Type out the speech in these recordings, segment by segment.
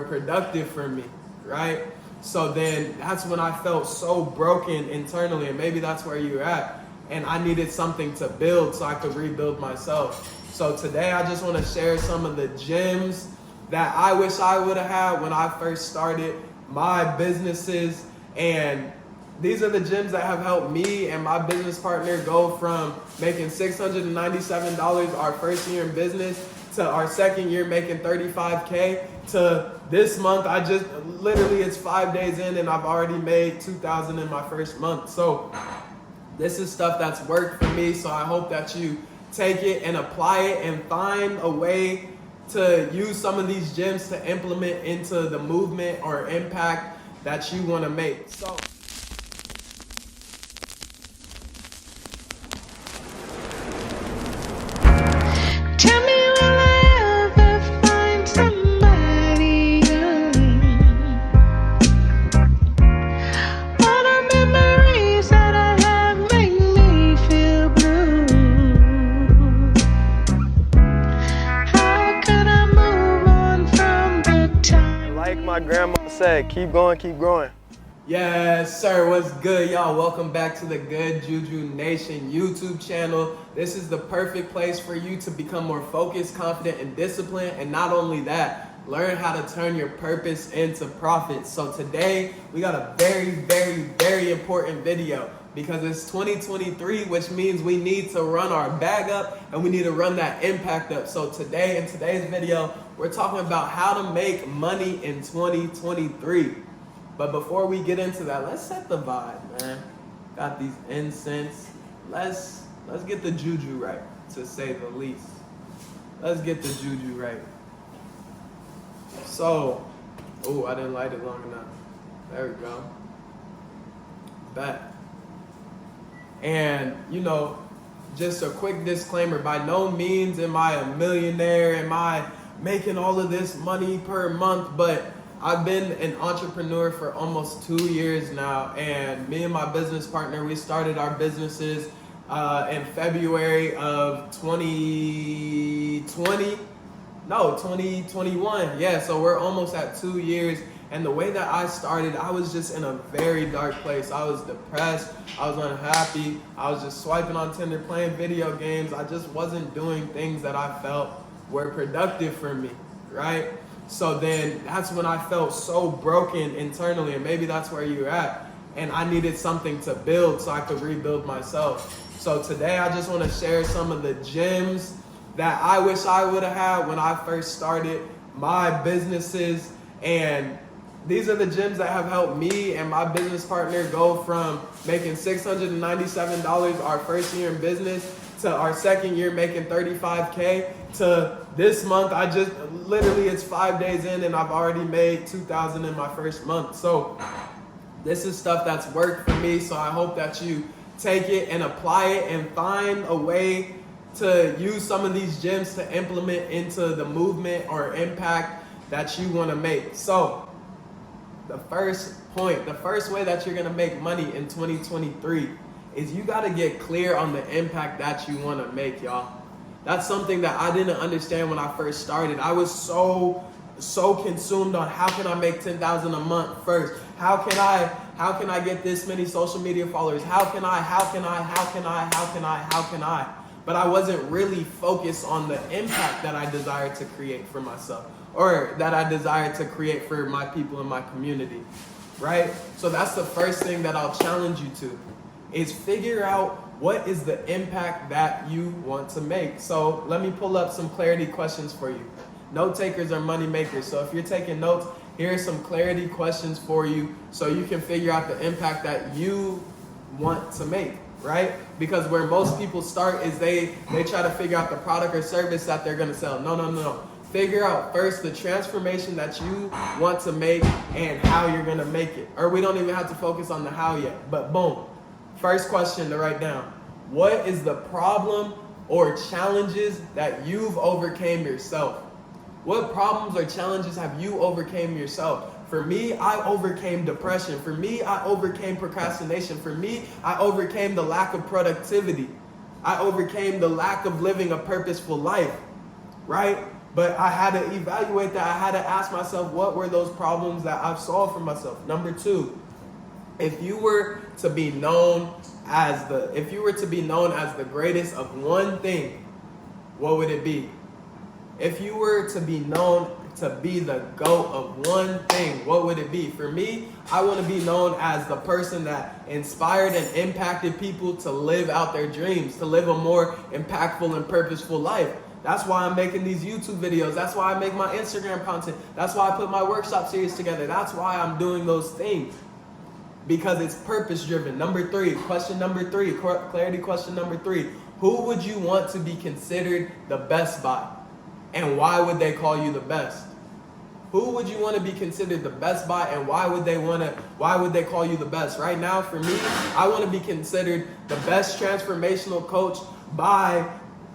productive for me, right? So then that's when I felt so broken internally, and maybe that's where you're at. And I needed something to build so I could rebuild myself. So today I just want to share some of the gems that I wish I would have had when I first started my businesses. And these are the gems that have helped me and my business partner go from making $697 our first year in business to our second year making $35K to this month. I just literally, it's 5 days in and I've already made $2,000 in my first month. So this is stuff that's worked for me. So I hope that you take it and apply it and find a way to use some of these gems to implement into the movement or impact that you want to make. So tell me, will I ever find somebody young? All the memories that I have make me feel blue. How could I move on from the time? Like my grandma said, keep going, keep growing. yes, sir. What's good, y'all? Welcome back to the Good Juju Nation YouTube channel. This is the perfect place for you to become more focused, confident, and disciplined. And not only that, learn how to turn your purpose into profit. So today, we got a very important video because it's 2023, which means we need to run our bag up and we need to run that impact up. So today, in today's video, we're talking about how to make money in 2023. But before we get into that, let's set the vibe, man. Got these incense. Let's get the juju right, to say the least. Let's get the juju right. So, oh, I didn't light it long enough. There we go. Back. And, you know, just a quick disclaimer, by no means am I a millionaire, am I making all of this money per month, but I've been an entrepreneur for almost 2 years now, and me and my business partner, we started our businesses in February of 2021. Yeah, so we're almost at 2 years. And the way that I started, I was just in a very dark place. I was depressed, I was unhappy, I was just swiping on Tinder, playing video games. I just wasn't doing things that I felt were productive for me, right? So then that's when I felt so broken internally, and maybe that's where you're at. And I needed something to build so I could rebuild myself. So today I just want to share some of the gems that I wish I would have had when I first started my businesses. And these are the gems that have helped me and my business partner go from making $697 our first year in business to our second year making $35K to this month. I just literally, it's 5 days in and I've already made $2,000 in my first month. So this is stuff that's worked for me. So I hope that you take it and apply it and find a way to use some of these gems to implement into the movement or impact that you want to make. So the first point, the first way that you're going to make money in 2023 is you got to get clear on the impact that you want to make, y'all. That's something that I didn't understand when I first started. I was so consumed on how can I make $10,000 a month first? How can I get this many social media followers? How can I? But I wasn't really focused on the impact that I desired to create for myself, or that I desired to create for my people in my community, right? So that's the first thing that I'll challenge you to, is figure out what is the impact that you want to make. So let me pull up some clarity questions for you. Note takers are money makers. So if you're taking notes, here are some clarity questions for you so you can figure out the impact that you want to make, right? Because where most people start is they try to figure out the product or service that they're gonna sell. No. Figure out first the transformation that you want to make and how you're gonna make it. Or we don't even have to focus on the how yet, but boom. First question to write down. What is the problem or challenges that you've overcame yourself? What problems or challenges have you overcame yourself? For me, I overcame depression. For me, I overcame procrastination. For me, I overcame the lack of productivity. I overcame the lack of living a purposeful life, right? But I had to evaluate that. I had to ask myself, what were those problems that I've solved for myself? Number two, if you were to be known as the greatest of one thing, what would it be? If you were to be known to be the GOAT of one thing, what would it be? For me, I want to be known as the person that inspired and impacted people to live out their dreams, to live a more impactful and purposeful life. That's why I'm making these YouTube videos. That's why I make my Instagram content. That's why I put my workshop series together. That's why I'm doing those things. Because it's purpose driven. Number three, clarity question number three. Who would you want to be considered the best by? And why would they call you the best? Who would you want to be considered the best by, and why would they call you the best? Right now, for me, I want to be considered the best transformational coach by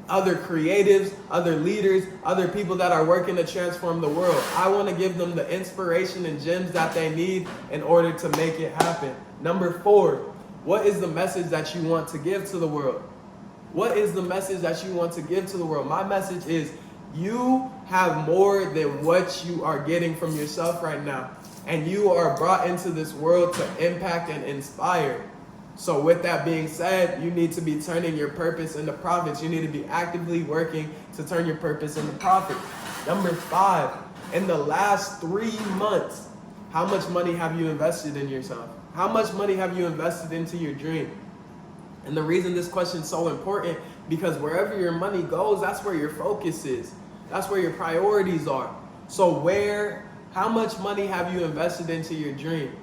other creatives, other leaders, other people that are working to transform the world. I want to give them the inspiration and gems that they need in order to make it happen. Number four, what is the message that you want to give to the world? What is the message that you want to give to the world? My message is, you have more than what you are getting from yourself right now. And you are brought into this world to impact and inspire. So with that being said, you need to be turning your purpose into profits. You need to be actively working to turn your purpose into profit. Number five, in the last 3 months, how much money have you invested in yourself? How much money have you invested into your dream? And the reason this question is so important, because wherever your money goes, that's where your focus is. That's where your priorities are. So how much money have you invested into your dream,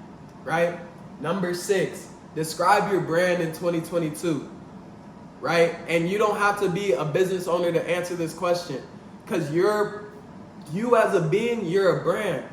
right? Number six, describe your brand in 2022, right? And you don't have to be a business owner to answer this question, because you as a being, you're a brand.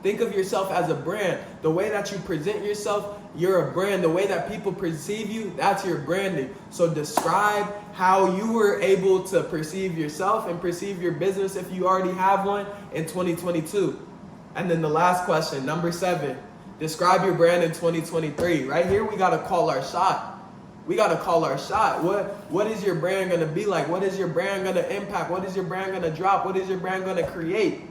Think of yourself as a brand. The way that you present yourself, you're a brand. The way that people perceive you, that's your branding. So describe how you were able to perceive yourself and perceive your business, if you already have one, in 2022. And then the last question, number seven, describe your brand in 2023. Right here, we got to call our shot. We got to call our shot. What is your brand going to be like? What is your brand going to impact? What is your brand going to drop? What is your brand going to create?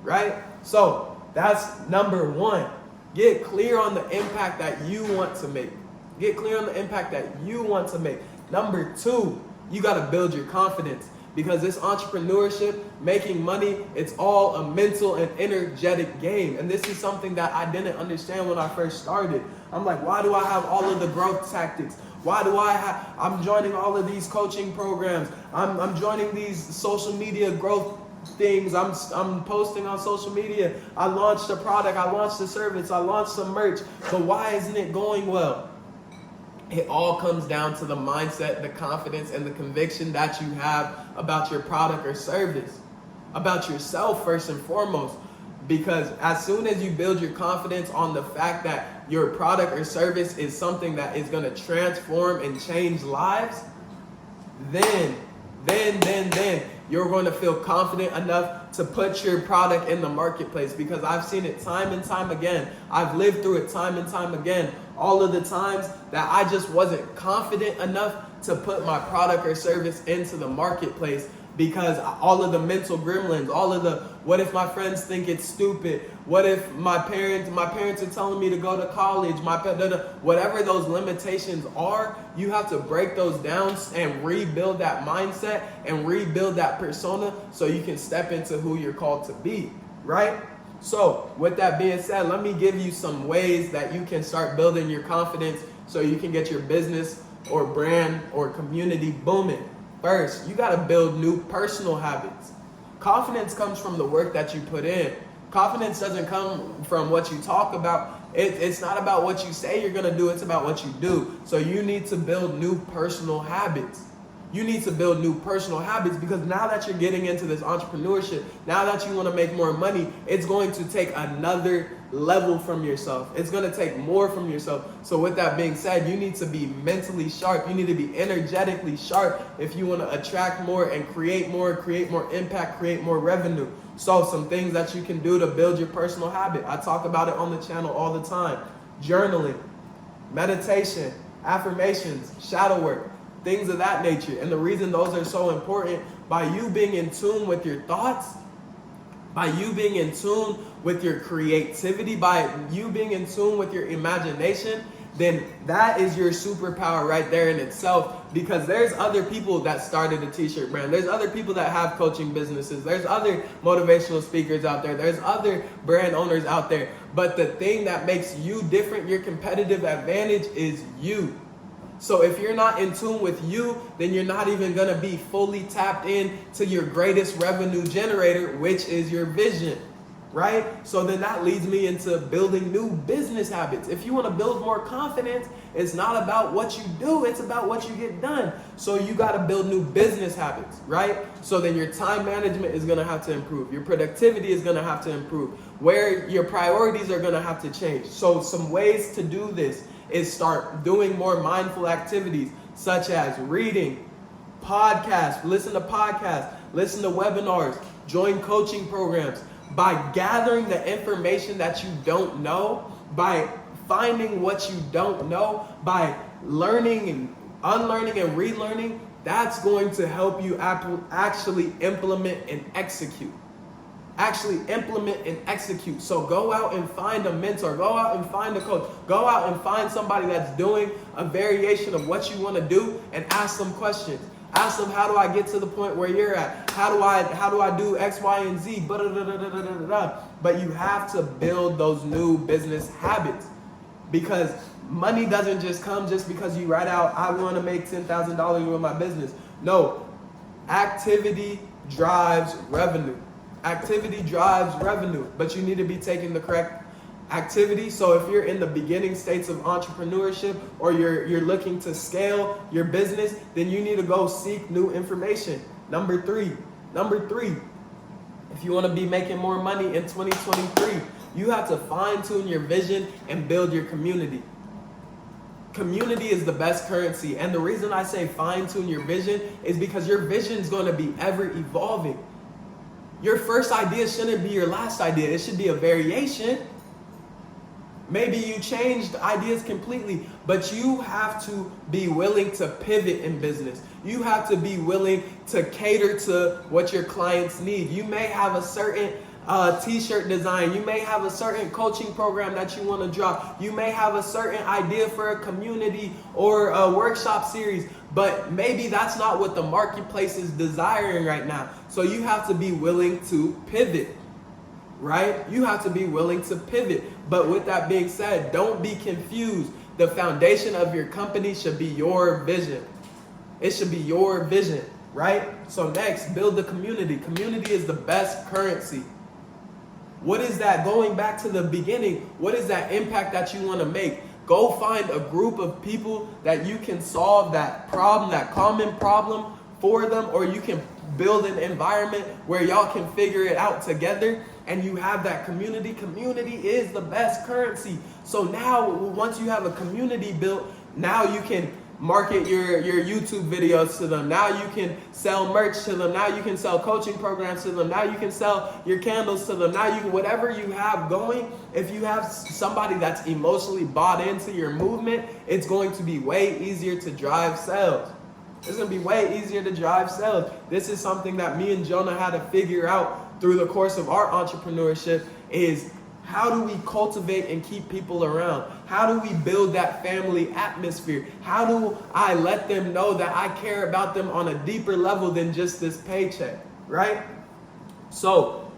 Right? So that's number one. Get clear on the impact that you want to make. Get clear on the impact that you want to make. Number two, you got to build your confidence, because this entrepreneurship, making money, it's all a mental and energetic game. And this is something that I didn't understand when I first started. I'm like, why do I have all of the growth tactics? Why do I'm joining all of these coaching programs. I'm joining these social media growth things. I'm posting on social media. I launched a product, I launched a service, I launched some merch, but why isn't it going well? It all comes down to the mindset, the confidence, and the conviction that you have about your product or service, about yourself first and foremost. Because as soon as you build your confidence on the fact that your product or service is something that is going to transform and change lives, then you're going to feel confident enough to put your product in the marketplace. Because I've seen it time and time again. I've lived through it time and time again. All of the times that I just wasn't confident enough to put my product or service into the marketplace, because all of the mental gremlins, all of the, what if my friends think it's stupid? What if my parents are telling me to go to college? Whatever those limitations are, you have to break those down and rebuild that mindset and rebuild that persona so you can step into who you're called to be, right? So with that being said, let me give you some ways that you can start building your confidence so you can get your business or brand or community booming. First, you got to build new personal habits. Confidence comes from the work that you put in. Confidence doesn't come from what you talk about. It's not about what you say you're going to do. It's about what you do. So you need to build new personal habits. You need to build new personal habits, because now that you're getting into this entrepreneurship, now that you want to make more money, it's going to take another level from yourself. It's going to take more from yourself. So with that being said, you need to be mentally sharp. You need to be energetically sharp if you want to attract more and create more impact, create more revenue. So some things that you can do to build your personal habit. I talk about it on the channel all the time. Journaling, meditation, affirmations, shadow work, things of that nature. And the reason those are so important, by you being in tune with your thoughts, By you being in tune with your creativity, by you being in tune with your imagination, then that is your superpower right there in itself, because there's other people that started a t-shirt brand. There's other people that have coaching businesses. There's other motivational speakers out there. There's other brand owners out there. But the thing that makes you different, your competitive advantage, is you. So if you're not in tune with you, then you're not even going to be fully tapped in to your greatest revenue generator, which is your vision. Right? So then that leads me into building new business habits. If you want to build more confidence, it's not about what you do, it's about what you get done. So you got to build new business habits, right? So then your time management is going to have to improve. Your productivity is going to have to improve. Where your priorities are going to have to change. So some ways to do this is start doing more mindful activities, such as reading, podcasts, listen to webinars, join coaching programs. By gathering the information that you don't know, by finding what you don't know, by learning and unlearning and relearning, that's going to help you actually implement and execute. So go out and find a mentor, go out and find a coach, go out and find somebody that's doing a variation of what you want to do, and ask them questions. Ask them, how do I get to the point where you're at? How do I do X, Y, and Z? But you have to build those new business habits, because money doesn't just come just because you write out, I want to make $10,000 with my business. No, activity drives revenue. Activity drives revenue, but you need to be taking the correct activity. So if you're in the beginning states of entrepreneurship, or you're looking to scale your business, then you need to go seek new information. Number three, if you want to be making more money in 2023, you have to fine tune your vision and build your community. Community is the best currency. And the reason I say fine tune your vision is because your vision is going to be ever evolving. Your first idea shouldn't be your last idea. It should be a variation. Maybe you changed ideas completely, but you have to be willing to pivot in business. You have to be willing to cater to what your clients need. You may have a certain t-shirt design. You may have a certain coaching program that you want to drop. You may have a certain idea for a community or a workshop series, but maybe that's not what the marketplace is desiring right now. So you have to be willing to pivot. Right? You have to be willing to pivot. But with that being said, don't be confused. The foundation of your company should be your vision. It should be your vision, right? So next, build the community. Community is the best currency. What is that? Going back to the beginning, what is that impact that you want to make? Go find a group of people that you can solve that problem, that common problem for them, or you can build an environment where y'all can figure it out together, and you have that community. Community is the best currency. So now, once you have a community built, now you can market your YouTube videos to them. Now you can sell merch to them. Now you can sell coaching programs to them. Now you can sell your candles to them. Now you can, whatever you have going, if you have somebody that's emotionally bought into your movement, it's going to be way easier to drive sales. It's going to be way easier to drive sales. This is something that me and Jonah had to figure out through the course of our entrepreneurship, is how do we cultivate and keep people around? How do we build that family atmosphere? How do I let them know that I care about them on a deeper level than just this paycheck, right? So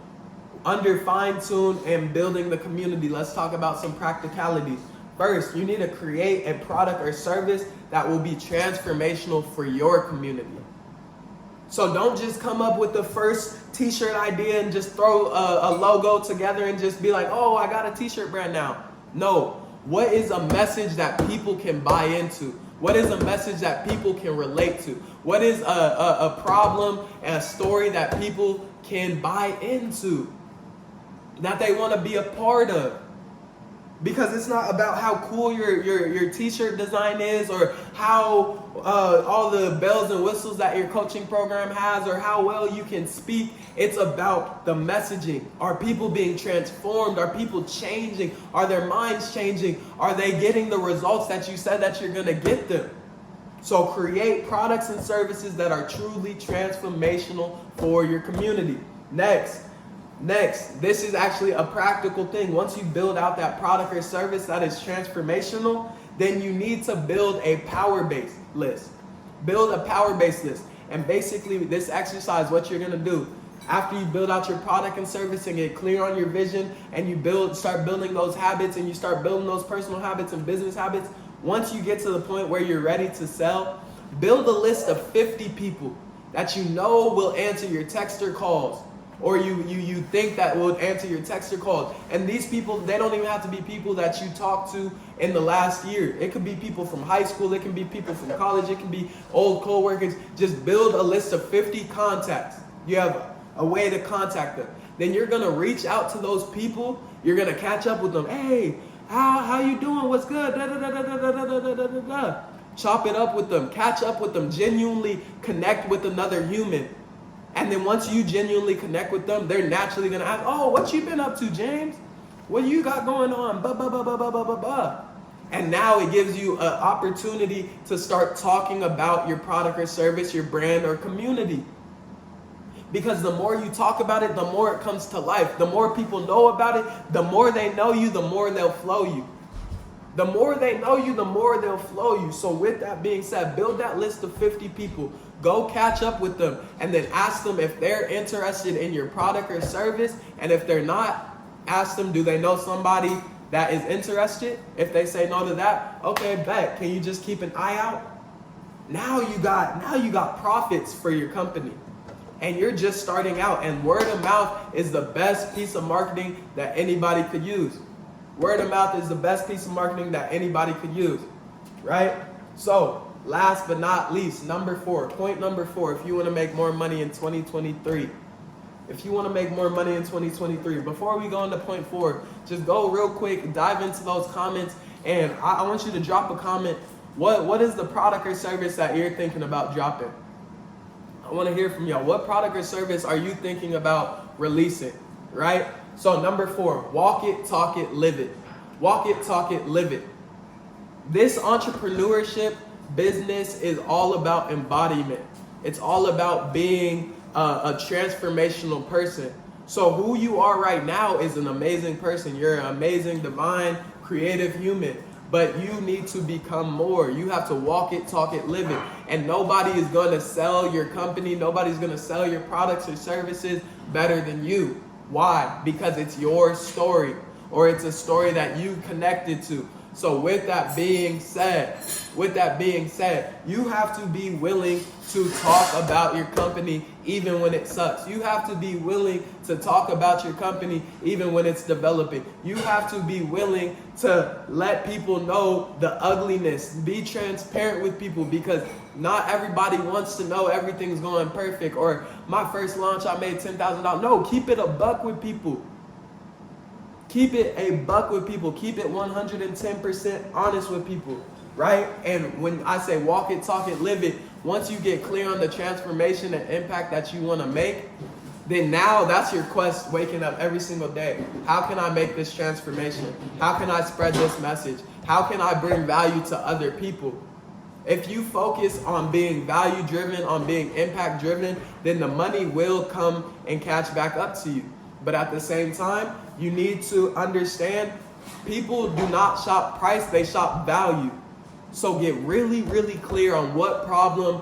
under fine tune and building the community, let's talk about some practicalities. First, you need to create a product or service that will be transformational for your community. So don't just come up with the first t-shirt idea and just throw a logo together and just be like, oh, I got a t-shirt brand now. No. What is a message that people can buy into? What is a message that people can relate to? What is a problem and a story that people can buy into, that they want to be a part of? Because it's not about how cool your t-shirt design is, or how all the bells and whistles that your coaching program has, or how well you can speak. It's about the messaging. Are people being transformed? Are people changing? Are their minds changing? Are they getting the results that you said that you're going to get them? So create products and services that are truly transformational for your community. Next, Next, this is actually a practical thing. Once you build out that product or service that is transformational, then you need to build a power base list. Build a power base list. And basically this exercise, what you're gonna do, after you build out your product and service and get clear on your vision, and you start building those habits, and you start building those personal habits and business habits, once you get to the point where you're ready to sell, build a list of 50 people that you know will answer your text or calls, or you think that will answer your text or calls. And these people, they don't even have to be people that you talked to in the last year. It could be people from high school, it can be people from college, it can be old co-workers. Just build a list of 50 contacts. You have a way to contact them. Then you're gonna reach out to those people. You're gonna catch up with them. Hey, how you doing? What's good? Da, da, da, da, da, da, da, da, da, da. Chop it up with them. Catch up with them. Genuinely connect with another human. And then once you genuinely connect with them, they're naturally gonna ask, oh, what you been up to, James? What you got going on? Ba ba ba ba ba ba ba ba. And now it gives you an opportunity to start talking about your product or service, your brand or community. Because the more you talk about it, the more it comes to life. The more people know about it, the more they know you, the more they'll flow you. The more they know you, the more they'll flow you. So with that being said, build that list of 50 people. Go catch up with them and then ask them if they're interested in your product or service. And if they're not, ask them, do they know somebody that is interested? If they say no to that, okay, bet. Can you just keep an eye out? Now you got profits for your company. And you're just starting out, and word of mouth is the best piece of marketing that anybody could use. Word of mouth is the best piece of marketing that anybody could use, right? So last but not least, point number four, if you want to make more money in 2023, before we go into point 4, just go real quick, dive into those comments, and I want you to drop a comment. What is the product or service that you're thinking about dropping? I want to hear from y'all. What product or service are you thinking about releasing, right? So number 4, walk it, talk it, live it. Walk it, talk it, live it. This entrepreneurship business is all about embodiment. It's all about being a transformational person. So who you are right now is an amazing person. You're an amazing, divine, creative human. But you need to become more. You have to walk it, talk it, live it. And nobody is going to sell your company. Nobody's going to sell your products or services better than you. Why? Because it's your story, or it's a story that you connected to. So with that being said, you have to be willing to talk about your company even when it sucks. You have to be willing to talk about your company even when it's developing. You have to be willing to let people know the ugliness. Be transparent with people, because not everybody wants to know everything's going perfect, or my first launch I made $10,000. No, keep it a buck with people. Keep it a buck with people. Keep it 110% honest with people, right? And when I say walk it, talk it, live it, once you get clear on the transformation and impact that you want to make, then now that's your quest, waking up every single day. How can I make this transformation? How can I spread this message? How can I bring value to other people? If you focus on being value-driven, on being impact-driven, then the money will come and catch back up to you. But at the same time, you need to understand people do not shop price, they shop value. So get really, really clear on what problem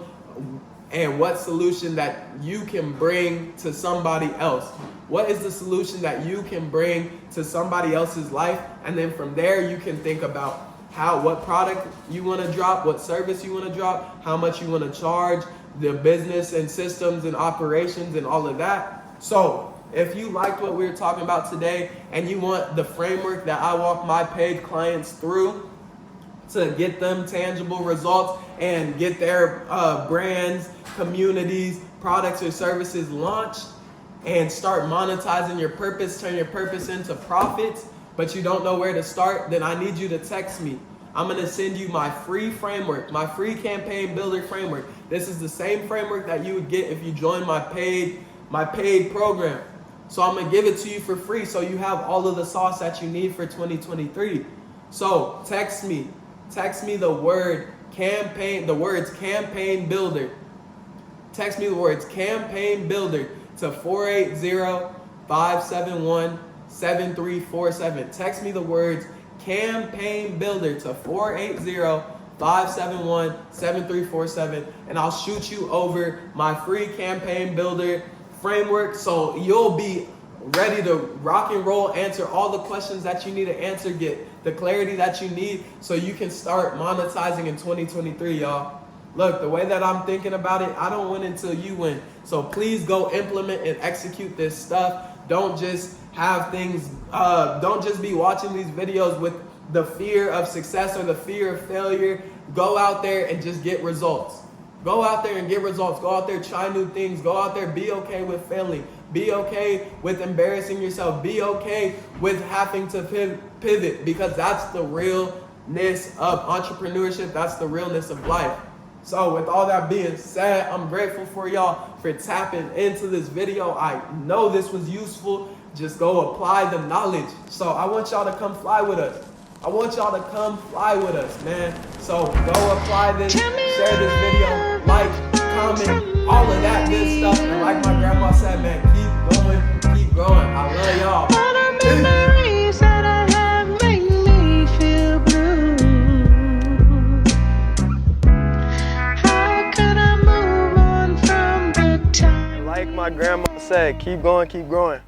and what solution that you can bring to somebody else. What is the solution that you can bring to somebody else's life? And then from there, you can think about what product you want to drop, what service you want to drop, how much you want to charge, the business and systems and operations and all of that. So if you liked what we were talking about today and you want the framework that I walk my paid clients through to get them tangible results and get their brands, communities, products or services launched and start monetizing your purpose, turn your purpose into profits, but you don't know where to start, then I need you to text me. I'm going to send you my free framework, my free campaign builder framework. This is the same framework that you would get if you join my paid program. So I'm going to give it to you for free so you have all of the sauce that you need for 2023. So text me the word campaign, the words campaign builder. Text me the words campaign builder to 571-7347. Text me the words campaign builder to 480-571-7347, and I'll shoot you over my free campaign builder framework, so you'll be ready to rock and roll, answer all the questions that you need to answer, get the clarity that you need so you can start monetizing in 2023, y'all. Look, the way that I'm thinking about it, I don't win until you win. So please go implement and execute this stuff. Don't just have things, don't just be watching these videos with the fear of success or the fear of failure. Go out there and just get results. Go out there and get results. Go out there, try new things. Go out there, be okay with failing. Be okay with embarrassing yourself. Be okay with having to pivot, because that's the realness of entrepreneurship. That's the realness of life. So with all that being said, I'm grateful for y'all for tapping into this video. I know this was useful. Just go apply the knowledge. So I want y'all to come fly with us. I want y'all to come fly with us, man. So go apply this, share this video, like, comment, all of that good stuff. And like my grandma said, man, keep going, keep growing. I love y'all. All the memories that I have make me feel blue. How could I move on from the time? Like my grandma said, keep going, keep growing.